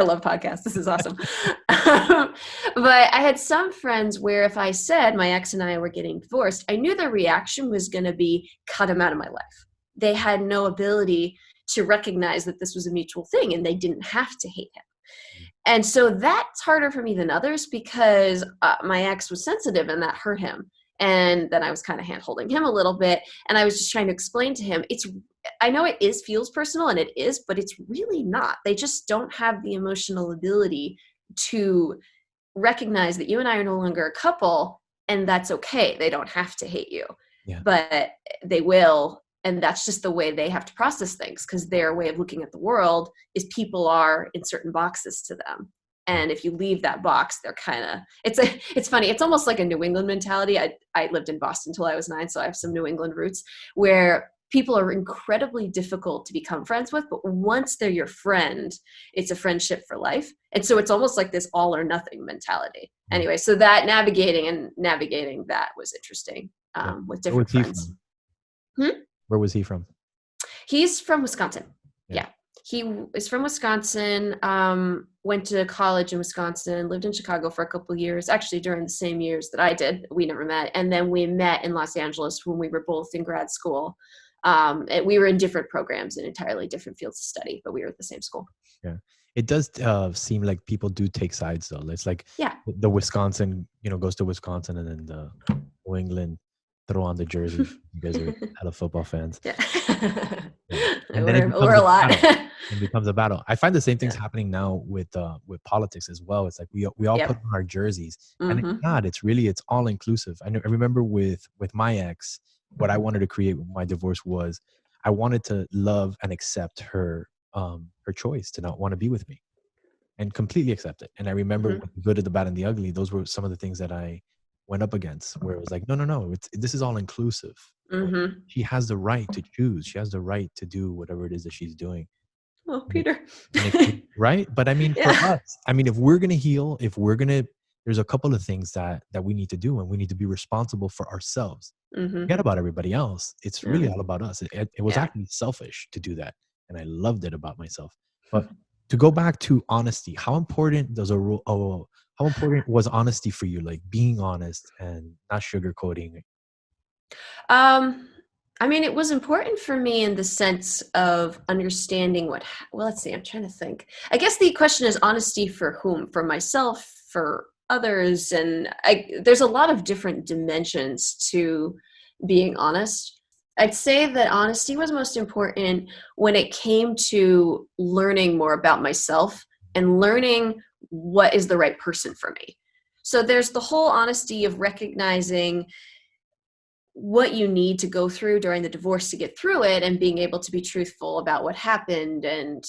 I love podcasts. This is awesome. But I had some friends where if I said my ex and I were getting divorced, I knew their reaction was going to be cut him out of my life. They had no ability to recognize that this was a mutual thing and they didn't have to hate him. And so that's harder for me than others because my ex was sensitive and that hurt him. And then I was kind of hand holding him a little bit. And I was just trying to explain to him, I know feels personal and it is, but it's really not. They just don't have the emotional ability to recognize that you and I are no longer a couple and that's okay. They don't have to hate you, but they will. And that's just the way they have to process things because their way of looking at the world is people are in certain boxes to them. And if you leave that box, they're kind of, it's funny. It's almost like a New England mentality. I lived in Boston till I was 9. So I have some New England roots where people are incredibly difficult to become friends with. But once they're your friend, it's a friendship for life. And so it's almost like this all or nothing mentality. Anyway, so that navigating that was interesting with different friends. Where was he from? He's from Wisconsin. Yeah. He is from Wisconsin, went to college in Wisconsin, lived in Chicago for a couple of years, actually during the same years that I did. We never met. And then we met in Los Angeles when we were both in grad school. And we were in different programs in entirely different fields of study, but we were at the same school. Yeah. It does seem like people do take sides though. It's like the Wisconsin, goes to Wisconsin and then the New England throw on the jersey. You guys are hella football fans. Yeah. And then we're a lot. It becomes a battle. I find the same things happening now with politics as well. It's like we all put on our jerseys, and it's not. It's all inclusive. I remember with my ex, what I wanted to create with my divorce was I wanted to love and accept her choice to not want to be with me, and completely accept it. And I remember the good, the bad, and the ugly. Those were some of the things that I went up against, where it was like, no, this is all inclusive. She has the right to choose. She has the right to do whatever it is that she's doing. Oh, Peter. Right? But I mean, for us, if we're going to heal, there's a couple of things that we need to do, and we need to be responsible for ourselves. Forget about everybody else. It's really all about us. It was actually selfish to do that. And I loved it about myself. But to go back to honesty, how important was honesty for you? Like being honest and not sugarcoating? It was important for me in the sense of understanding let's see, I'm trying to think. I guess the question is honesty for whom? For myself, for others. And there's a lot of different dimensions to being honest. I'd say that honesty was most important when it came to learning more about myself and learning what is the right person for me. So there's the whole honesty of recognizing what you need to go through during the divorce to get through it and being able to be truthful about what happened and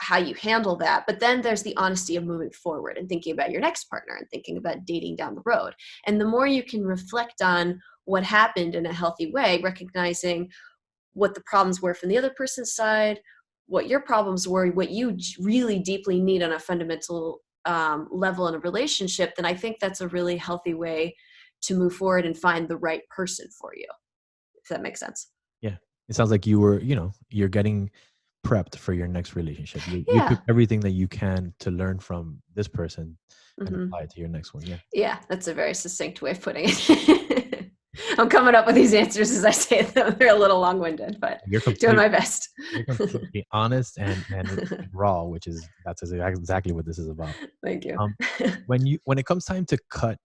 how you handle that. But then there's the honesty of moving forward and thinking about your next partner and thinking about dating down the road. And the more you can reflect on what happened in a healthy way, recognizing what the problems were from the other person's side, what your problems were, what you really deeply need on a fundamental level in a relationship, then I think that's a really healthy way to move forward and find the right person for you, if that makes sense. Yeah. It sounds like you're getting prepped for your next relationship. You took everything that you can to learn from this person and apply it to your next one. Yeah. Yeah. That's a very succinct way of putting it. I'm coming up with these answers as I say them. They're a little long-winded, but doing my best. You're completely honest and raw, that's exactly what this is about. Thank you. When it comes time to cut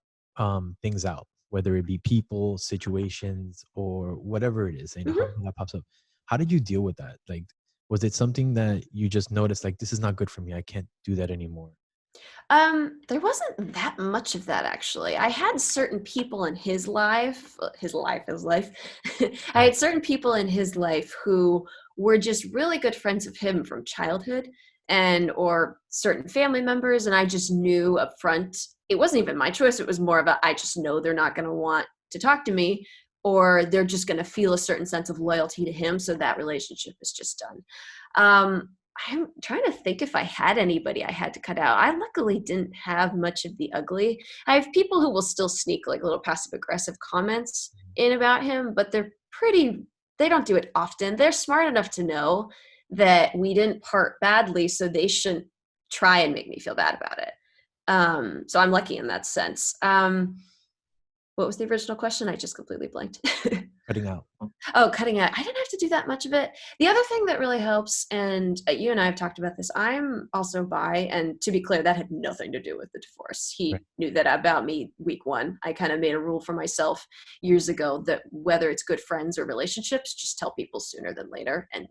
things out, whether it be people, situations, or whatever it is, that pops up. How did you deal with that? Like, was it something that you just noticed, like, this is not good for me, I can't do that anymore? There wasn't that much of that, actually. I had certain people in his life. I had certain people in his life who were just really good friends of him from childhood or certain family members. And I just knew up front, it wasn't even my choice. It was more of I just know they're not going to want to talk to me, or they're just going to feel a certain sense of loyalty to him. So that relationship is just done. I'm trying to think if I had anybody I had to cut out. I luckily didn't have much of the ugly. I have people who will still sneak like little passive aggressive comments in about him, but they don't do it often. They're smart enough to know that we didn't part badly, so they shouldn't try and make me feel bad about it. So I'm lucky in that sense. What was the original question? I just completely blanked. Cutting out. Oh, cutting out. I didn't have to do that much of it. The other thing that really helps, and you and I have talked about this, I'm also bi, and to be clear, that had nothing to do with the divorce. He knew that about me week one. I kind of made a rule for myself years ago that whether it's good friends or relationships, just tell people sooner than later, and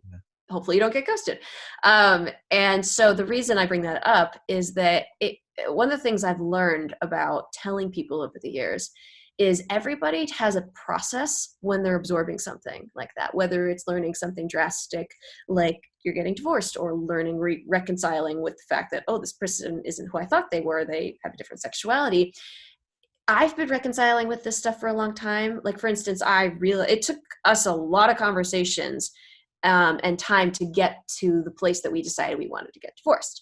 hopefully you don't get ghosted. And so the reason I bring that up is that one of the things I've learned about telling people over the years is everybody has a process when they're absorbing something like that, whether it's learning something drastic like you're getting divorced, or learning reconciling with the fact that, oh, this person isn't who I thought they were, they have a different sexuality. I've been reconciling with this stuff for a long time. Like, for instance, it took us a lot of conversations and time to get to the place that we decided we wanted to get divorced.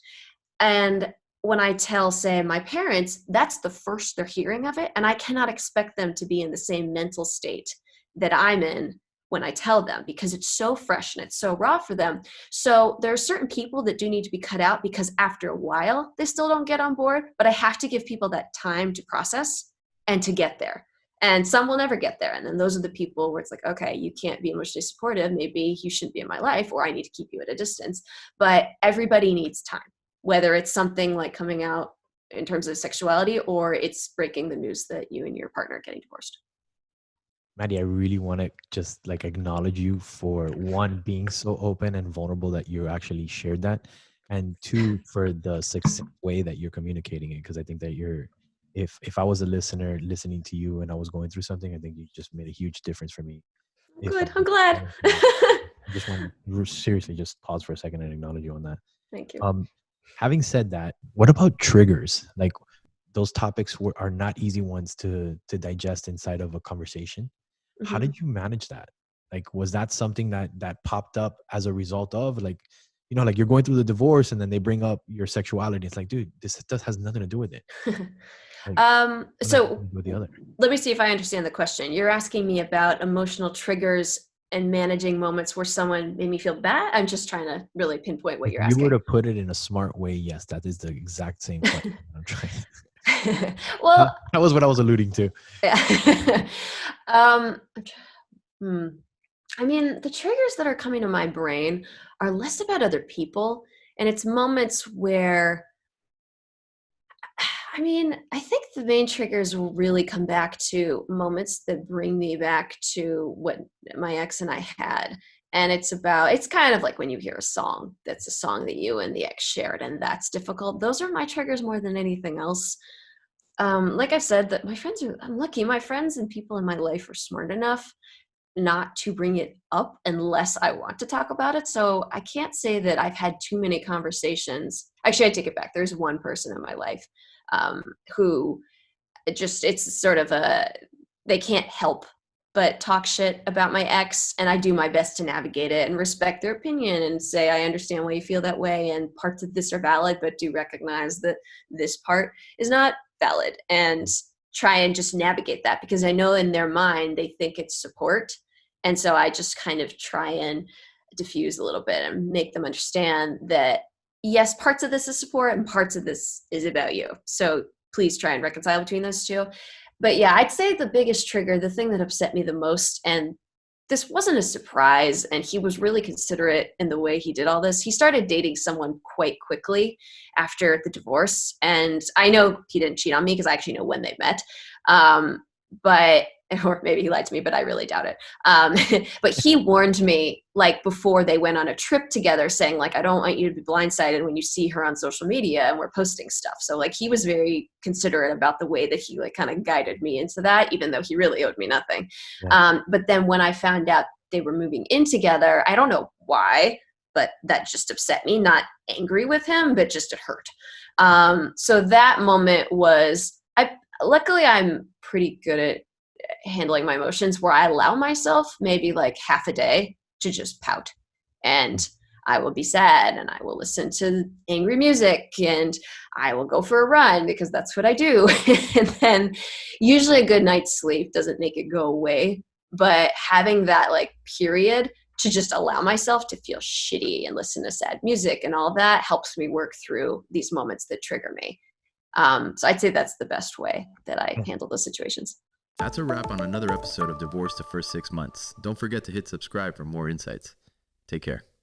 And when I tell, say, my parents, that's the first they're hearing of it. And I cannot expect them to be in the same mental state that I'm in when I tell them, because it's so fresh and it's so raw for them. So there are certain people that do need to be cut out, because after a while, they still don't get on board. But I have to give people that time to process and to get there. And some will never get there. And then those are the people where it's like, okay, you can't be emotionally supportive. Maybe you shouldn't be in my life, or I need to keep you at a distance. But everybody needs time, whether it's something like coming out in terms of sexuality, or it's breaking the news that you and your partner are getting divorced. Maddie, I really want to just like acknowledge you for, one, being so open and vulnerable that you actually shared that, and two, for the succinct way that you're communicating it. Because I think that if I was a listener listening to you and I was going through something, I think you just made a huge difference for me. Good, I'm glad. I just want to seriously just pause for a second and acknowledge you on that. Thank you. Having said that, what about triggers? Like, those topics are not easy ones to digest inside of a conversation. How did you manage that? Like, was that something that popped up as a result of, like, you know, like you're going through the divorce and then they bring up your sexuality? It's like, dude, this has nothing to do with it. Like, so with the other. Let me see if I understand the question. You're asking me about emotional triggers and managing moments where someone made me feel bad. I'm just trying to really pinpoint what you're asking. If you were to put it in a smart way, yes, that is the exact same question I'm trying. Well, that was what I was alluding to. Yeah. I mean, the triggers that are coming to my brain are less about other people, and it's moments where, I mean, I think the main triggers will really come back to moments that bring me back to what my ex and I had. And it's kind of like when you hear a song that's a song that you and the ex shared, and that's difficult. Those are my triggers more than anything else. Like I said, that I'm lucky. My friends and people in my life are smart enough not to bring it up unless I want to talk about it. So I can't say that I've had too many conversations. Actually, I take it back. There's one person in my life who it's sort of they can't help but talk shit about my ex, and I do my best to navigate it and respect their opinion and say, I understand why you feel that way, and parts of this are valid, but do recognize that this part is not valid, and try and just navigate that, because I know in their mind they think it's support. And so I just kind of try and diffuse a little bit and make them understand that yes, parts of this is support and parts of this is about you. So please try and reconcile between those two. But yeah, I'd say the biggest trigger, the thing that upset me the most, and this wasn't a surprise, and he was really considerate in the way he did all this. He started dating someone quite quickly after the divorce. And I know he didn't cheat on me because I actually know when they met. Or maybe he lied to me, but I really doubt it. But he warned me, like, before they went on a trip together, saying, like, I don't want you to be blindsided when you see her on social media and we're posting stuff. So, like, he was very considerate about the way that he, like, kind of guided me into that, even though he really owed me nothing. Yeah. But then when I found out they were moving in together, I don't know why, but that just upset me. Not angry with him, but just it hurt. So that moment was, luckily I'm pretty good at handling my emotions, where I allow myself maybe like half a day to just pout, and I will be sad and I will listen to angry music and I will go for a run because that's what I do. And then usually a good night's sleep doesn't make it go away, but having that like period to just allow myself to feel shitty and listen to sad music and all that helps me work through these moments that trigger me. So I'd say that's the best way that I handle those situations. That's a wrap on another episode of Divorce the First 6 Months. Don't forget to hit subscribe for more insights. Take care.